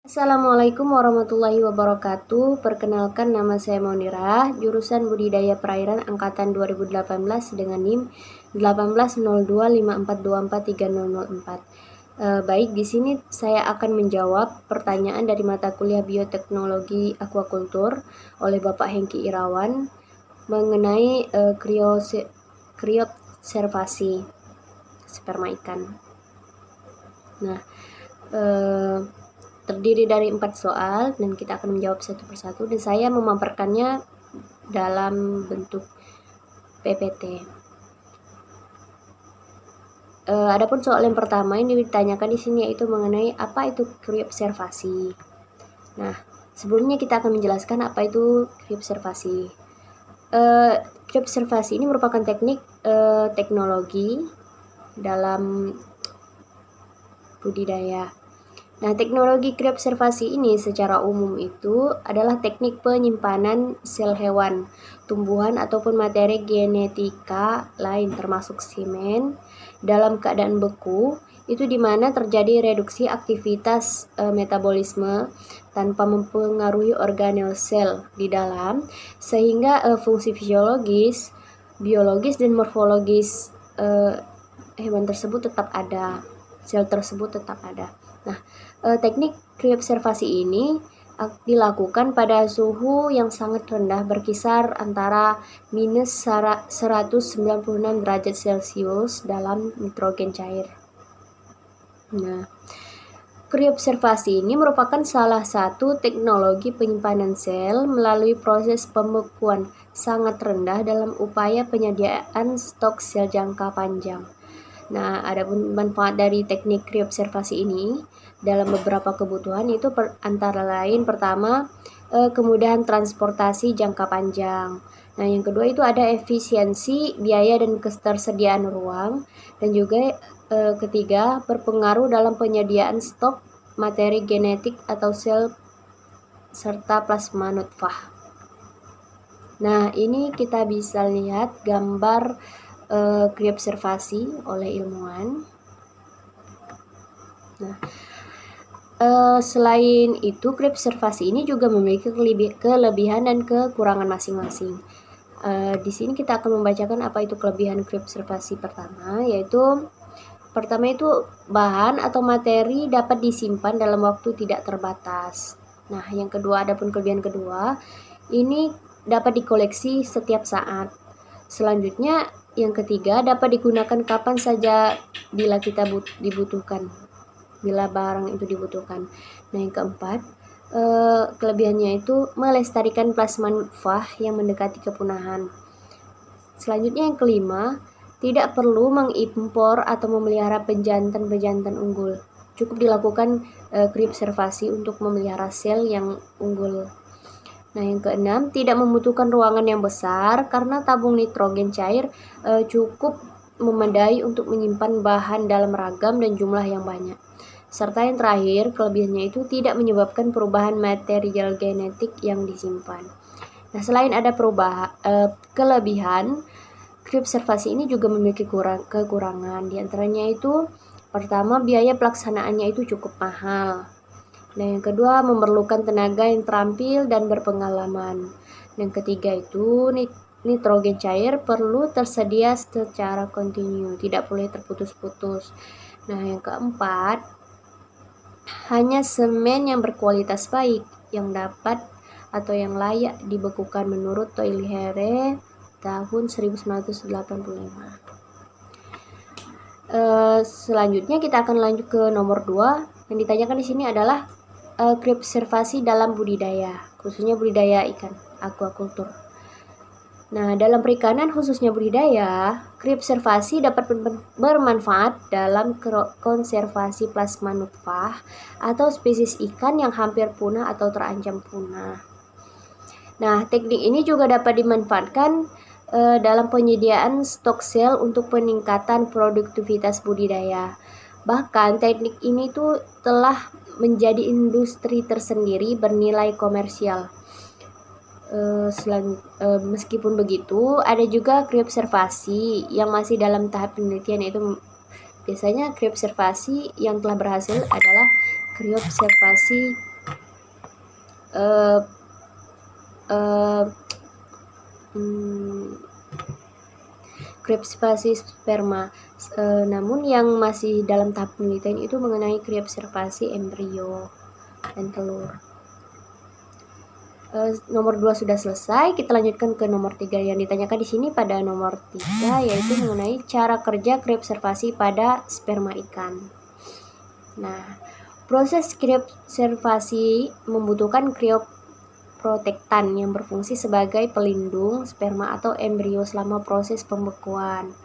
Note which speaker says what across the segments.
Speaker 1: Assalamualaikum warahmatullahi wabarakatuh. Perkenalkan, nama saya Maunirah, jurusan Budidaya Perairan angkatan 2018 dengan NIM 180254243004. Baik, di sini saya akan menjawab pertanyaan dari mata kuliah Bioteknologi Aquacultur oleh Bapak Hengki Irawan mengenai kriobservasi sperma ikan. Nah, terdiri dari 4 soal dan kita akan menjawab satu persatu, dan saya memaparkannya dalam bentuk PPT. Adapun soal yang pertama yang ditanyakan di sini yaitu mengenai apa itu kriobservasi. Nah, sebelumnya kita akan menjelaskan apa itu kriobservasi. Kriobservasi ini merupakan teknologi dalam budidaya. Nah, teknologi kriobservasi ini secara umum itu adalah teknik penyimpanan sel hewan, tumbuhan ataupun materi genetika lain termasuk semen dalam keadaan beku, itu di mana terjadi reduksi aktivitas metabolisme tanpa mempengaruhi organel sel di dalam, sehingga fungsi fisiologis, biologis dan morfologis hewan tersebut tetap ada, sel tersebut tetap ada. Nah, teknik kriobservasi ini dilakukan pada suhu yang sangat rendah, berkisar antara minus 196 derajat Celcius dalam nitrogen cair. Nah, kriobservasi ini merupakan salah satu teknologi penyimpanan sel melalui proses pembekuan sangat rendah dalam upaya penyediaan stok sel jangka panjang. Nah, ada manfaat dari teknik kriobservasi ini dalam beberapa kebutuhan, itu antara lain pertama, kemudahan transportasi jangka panjang. Nah, yang kedua itu ada efisiensi biaya dan ketersediaan ruang, dan juga ketiga, berpengaruh dalam penyediaan stok materi genetik atau sel serta plasma nutfah. Nah, ini kita bisa lihat gambar kriobservasi oleh ilmuwan. Nah, selain itu, kriobservasi ini juga memiliki kelebihan dan kekurangan masing-masing. Di sini kita akan membacakan apa itu kelebihan kriobservasi pertama, yaitu pertama itu bahan atau materi dapat disimpan dalam waktu tidak terbatas. Nah, yang kedua, adapun kelebihan kedua, ini dapat dikoleksi setiap saat. Selanjutnya, yang ketiga, dapat digunakan kapan saja bila kita dibutuhkan, bila barang itu dibutuhkan. Nah, yang keempat, kelebihannya itu melestarikan plasma nutfah yang mendekati kepunahan. Selanjutnya yang kelima, tidak perlu mengimpor atau memelihara pejantan unggul. Cukup dilakukan kriobservasi untuk memelihara sel yang unggul. Nah, yang keenam, tidak membutuhkan ruangan yang besar karena tabung nitrogen cair cukup memadai untuk menyimpan bahan dalam ragam dan jumlah yang banyak. Serta yang terakhir, kelebihannya itu tidak menyebabkan perubahan material genetik yang disimpan. Nah, selain ada kelebihan, kriobservasi ini juga memiliki kekurangan. Di antaranya itu, pertama, biaya pelaksanaannya itu cukup mahal. Nah, yang kedua, memerlukan tenaga yang terampil dan berpengalaman. Yang ketiga itu, nitrogen cair perlu tersedia secara kontinu, tidak boleh terputus-putus. Nah, yang keempat, hanya semen yang berkualitas baik yang dapat atau yang layak dibekukan menurut Toilliere tahun 1985. Selanjutnya kita akan lanjut ke nomor 2. Yang ditanyakan di sini adalah kriobservasi dalam budidaya, khususnya budidaya ikan aquacultur. Nah, dalam perikanan khususnya budidaya, kriobservasi dapat bermanfaat dalam konservasi plasma nutfah atau spesies ikan yang hampir punah atau terancam punah. Nah, teknik ini juga dapat dimanfaatkan dalam penyediaan stok sel untuk peningkatan produktivitas budidaya. Bahkan teknik ini tuh telah menjadi industri tersendiri bernilai komersial. Meskipun begitu, ada juga kriobservasi yang masih dalam tahap penelitian, yaitu biasanya kriobservasi yang telah berhasil adalah kriobservasi uh, uh, kriopservasi sperma. Namun yang masih dalam tahap penelitian itu mengenai kriopservasi embrio dan telur. Nomor 2 sudah selesai, kita lanjutkan ke nomor 3. Yang ditanyakan di sini pada nomor 3 yaitu mengenai cara kerja kriopservasi pada sperma ikan. Nah, proses kriopservasi membutuhkan krioprotektan yang berfungsi sebagai pelindung sperma atau embrio selama proses pembekuan.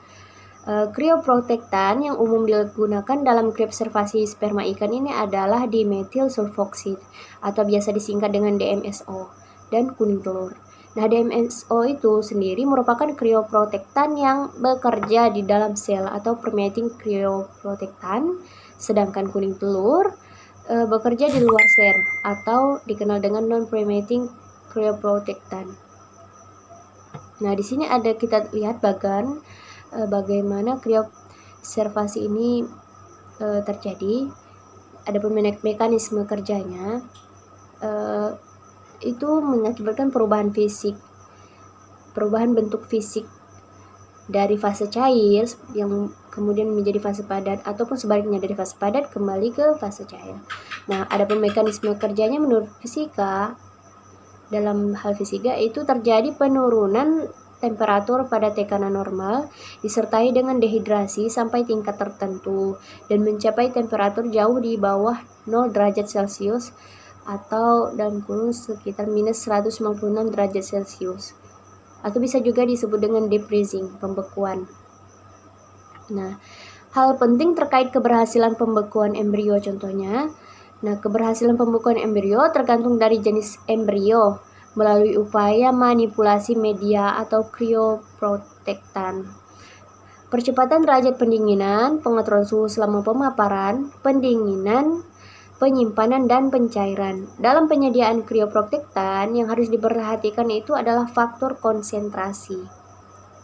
Speaker 1: Krioprotektan yang umum digunakan dalam kriopservasi sperma ikan ini adalah dimethyl sulfoxide atau biasa disingkat dengan DMSO dan kuning telur. Nah, DMSO itu sendiri merupakan krioprotektan yang bekerja di dalam sel atau permeating krioprotektan, sedangkan kuning telur bekerja di luar sel atau dikenal dengan non-permeating krioprotektan. Nah, di sini ada kita lihat bagaimana kriopservasi ini terjadi. Adapun mekanisme kerjanya itu mengakibatkan perubahan bentuk fisik dari fase cair yang kemudian menjadi fase padat, ataupun sebaliknya dari fase padat kembali ke fase cair. Nah, adapun mekanisme kerjanya menurut fisika, dalam hal fisika itu terjadi penurunan temperatur pada tekanan normal disertai dengan dehidrasi sampai tingkat tertentu dan mencapai temperatur jauh di bawah 0 derajat Celcius atau dalam kurung sekitar minus 196 derajat Celcius, atau bisa juga disebut dengan deep freezing, pembekuan. Nah, hal penting terkait keberhasilan pembekuan embrio contohnya. Nah, keberhasilan pembekuan embrio tergantung dari jenis embrio melalui upaya manipulasi media atau krioprotektan. Percepatan derajat pendinginan, pengaturan suhu selama pemaparan, pendinginan, penyimpanan, dan pencairan. Dalam penyediaan krioprotektan yang harus diperhatikan itu adalah faktor konsentrasi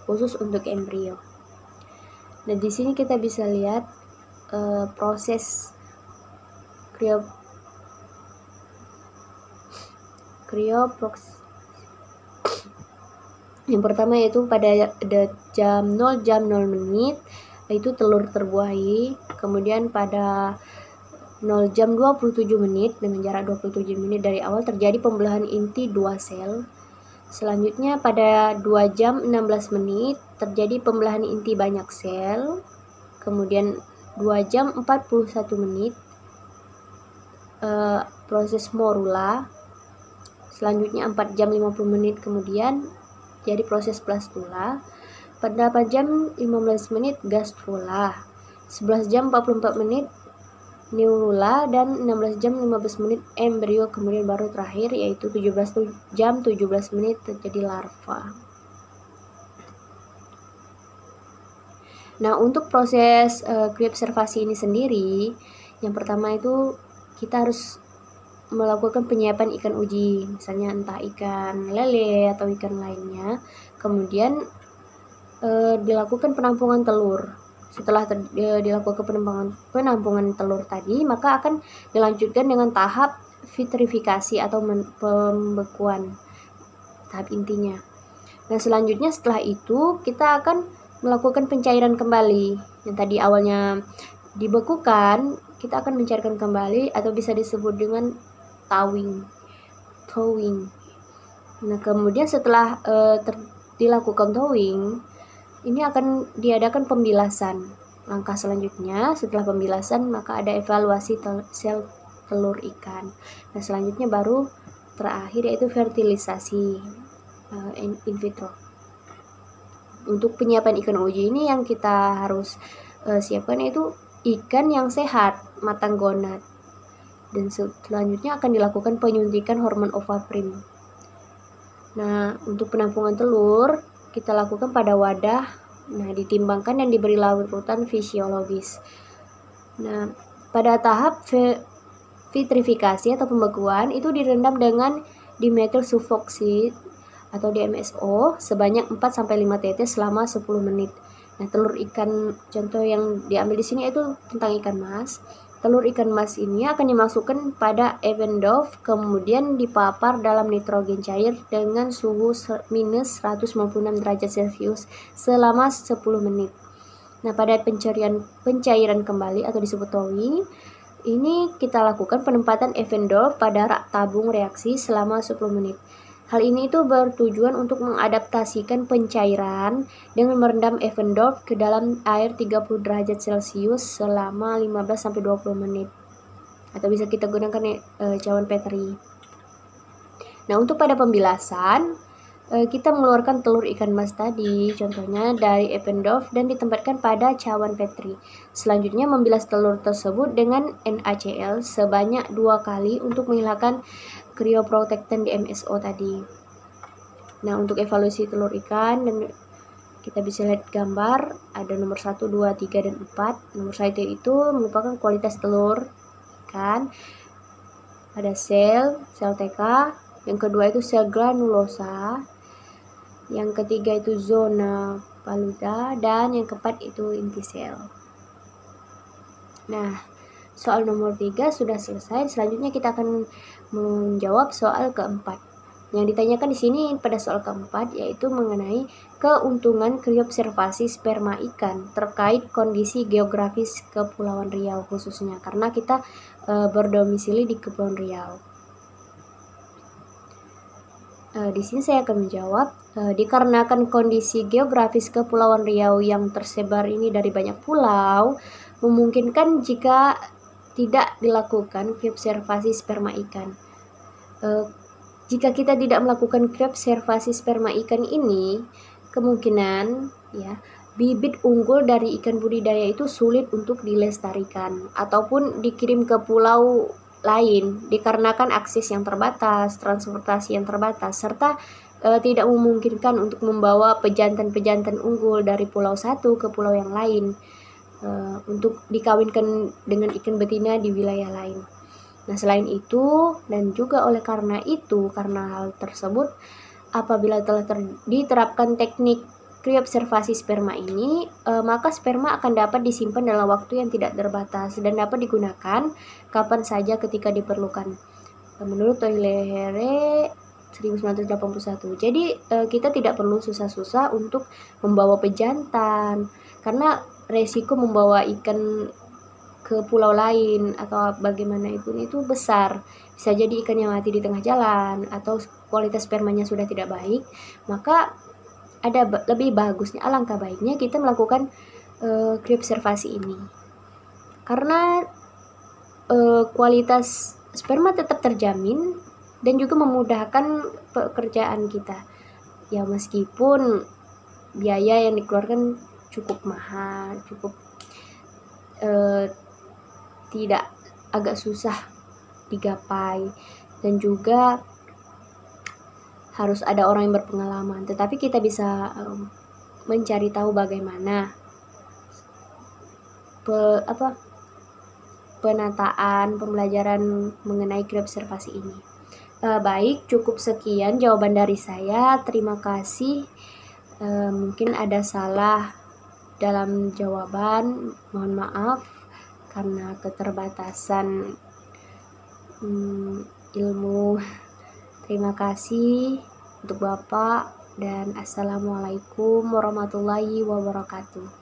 Speaker 1: khusus untuk embrio. Nah, di sini kita bisa lihat proses yang pertama yaitu pada jam 0 menit itu telur terbuahi, kemudian pada 0 jam 27 menit dengan jarak 27 menit dari awal terjadi pembelahan inti 2 sel. Selanjutnya pada 2 jam 16 menit terjadi pembelahan inti banyak sel. Kemudian 2 jam 41 menit proses morula. Selanjutnya 4 jam 50 menit kemudian jadi proses plastula. Pada 8 jam 15 menit gastrula. 11 jam 44 menit neurula dan 16 jam 15 menit embrio, kemudian baru terakhir yaitu 17 jam 17 menit terjadi larva. Nah, untuk proses kriopservasi ini sendiri, yang pertama itu kita harus melakukan penyiapan ikan uji, misalnya entah ikan lele atau ikan lainnya. Kemudian dilakukan penampungan telur. Setelah dilakukan penampungan telur tadi, maka akan dilanjutkan dengan tahap vitrifikasi atau pembekuan, tahap intinya. Nah, selanjutnya setelah itu kita akan melakukan pencairan kembali. Yang tadi awalnya dibekukan, kita akan mencairkan kembali atau bisa disebut dengan thawing. Nah, kemudian setelah dilakukan thawing, ini akan diadakan pembilasan. Langkah selanjutnya setelah pembilasan maka ada evaluasi sel telur ikan. Nah, selanjutnya baru terakhir yaitu fertilisasi in vitro. Untuk penyiapan ikan uji ini yang kita harus siapkan yaitu ikan yang sehat, matang gonad. Dan selanjutnya akan dilakukan penyuntikan hormon ovaprim. Nah, untuk penampungan telur kita lakukan pada wadah, nah ditimbangkan dan diberi larutan fisiologis. Nah, pada tahap vitrifikasi atau pembekuan itu direndam dengan dimethyl sulfoxide atau DMSO sebanyak 4-5 tetes selama 10 menit. Nah, telur ikan contoh yang diambil di sini itu tentang ikan mas. Telur ikan emas ini akan dimasukkan pada Eppendorf, kemudian dipapar dalam nitrogen cair dengan suhu minus 156 derajat Celcius selama 10 menit. Nah, pada pencairan kembali atau disebut thawing, ini kita lakukan penempatan Eppendorf pada rak tabung reaksi selama 10 menit. Hal ini itu bertujuan untuk mengadaptasikan pencairan dengan merendam Eppendorf ke dalam air 30 derajat Celcius selama 15-20 menit. Atau bisa kita gunakan cawan Petri. Nah, untuk pada pembilasan, kita mengeluarkan telur ikan emas tadi, contohnya dari Eppendorf, dan ditempatkan pada cawan Petri. Selanjutnya membilas telur tersebut dengan NaCl sebanyak 2 kali untuk menghilangkan cryoprotectant di MSO tadi. Nah, untuk evaluasi telur ikan, dan kita bisa lihat gambar, ada nomor 1, 2, 3, dan 4. Nomor 1 itu merupakan kualitas telur ikan. Ada sel TK. Yang kedua itu sel granulosa. Yang ketiga itu zona paluda. Dan yang keempat itu inti sel. Nah, soal nomor 3 sudah selesai. Selanjutnya kita akan menjawab soal keempat. Yang ditanyakan di sini pada soal keempat yaitu mengenai keuntungan kriobservasi sperma ikan terkait kondisi geografis Kepulauan Riau khususnya, karena kita berdomisili di Kepulauan Riau. Di sini saya akan menjawab, dikarenakan kondisi geografis Kepulauan Riau yang tersebar ini dari banyak pulau, memungkinkan jika tidak dilakukan kriobservasi sperma ikan. Jika kita tidak melakukan kriobservasi sperma ikan ini, kemungkinan ya bibit unggul dari ikan budidaya itu sulit untuk dilestarikan ataupun dikirim ke pulau lain dikarenakan akses yang terbatas, transportasi yang terbatas, serta tidak memungkinkan untuk membawa pejantan-pejantan unggul dari pulau satu ke pulau yang lain untuk dikawinkan dengan ikan betina di wilayah lain. Nah, selain itu dan juga oleh karena hal tersebut, apabila telah diterapkan teknik kriobservasi sperma ini, maka sperma akan dapat disimpan dalam waktu yang tidak terbatas dan dapat digunakan kapan saja ketika diperlukan. Menurut Toilehere 1981. Jadi kita tidak perlu susah-susah untuk membawa pejantan karena resiko membawa ikan ke pulau lain atau bagaimana itu besar. Bisa jadi ikannya mati di tengah jalan atau kualitas spermanya sudah tidak baik, maka ada lebih bagusnya, alangkah baiknya kita melakukan kriobservasi ini karena kualitas sperma tetap terjamin dan juga memudahkan pekerjaan kita ya, meskipun biaya yang dikeluarkan cukup mahal, cukup tidak agak susah digapai, dan juga harus ada orang yang berpengalaman, tetapi kita bisa mencari tahu bagaimana penataan pembelajaran mengenai kriobservasi ini. Baik, cukup sekian jawaban dari saya. Terima kasih. Mungkin ada salah dalam jawaban, mohon maaf karena keterbatasan ilmu. Terima kasih untuk Bapak dan Assalamualaikum warahmatullahi wabarakatuh.